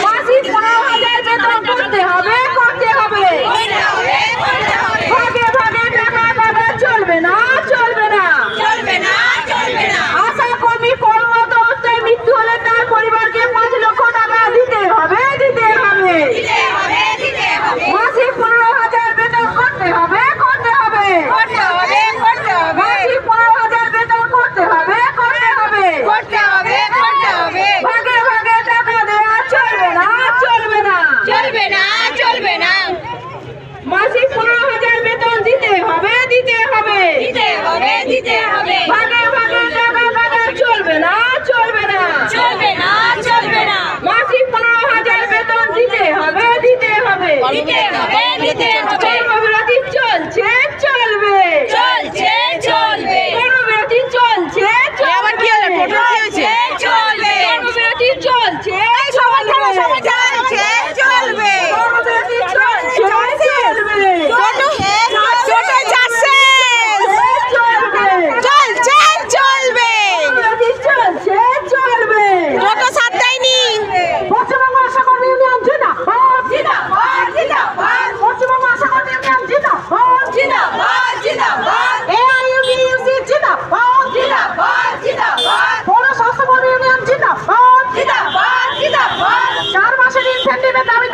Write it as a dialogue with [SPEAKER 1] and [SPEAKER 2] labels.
[SPEAKER 1] মাসিক 15,000 বেতন করতে হবে করতে হবে। ভাগে ভাগে টাকা কাটা চলবে না চলবে না। আশা কর্মী কর্মরত অবস্থায় মৃত্যু হলে তার পরিবারকে 5 লক্ষ টাকা দিতে হবে দিতে হবে। মাসিক 15,000 বেতন করতে হবে করতে হবে। মাসিক 15,000 বেতন করতে হবে করতে হবে। ভাগে ভাগে টাকা দেওয়া চলবে না চলবে না। মাসিক 15,000 বেতন দিতে হবে দিতে হবে। ভাগে ভাগে টাকা কাটা চলবে না চলবে না। মাসিক 15,000 বেতন দিতে হবে দিতে হবে। কর্মবিরতি চলছে চলবে। কর্মবিরতি চলছে কর্মবিরতি চলছে চলবে। কর্মবিরতি চলছে চলবে। পশ্চিমবঙ্গ আশা কর্মী ইউনিয়ন জিন্দাবাদ। পশ্চিমবঙ্গ আশা কর্মী ইউনিয়ন জিন্দাবাদ। AIUBUC জিন্দাবাদ। পৌর স্বাস্থ্য কর্মী ইউনিয়ন জিন্দাবাদ। 4 মাসের ইনসেন্টিভের দাবি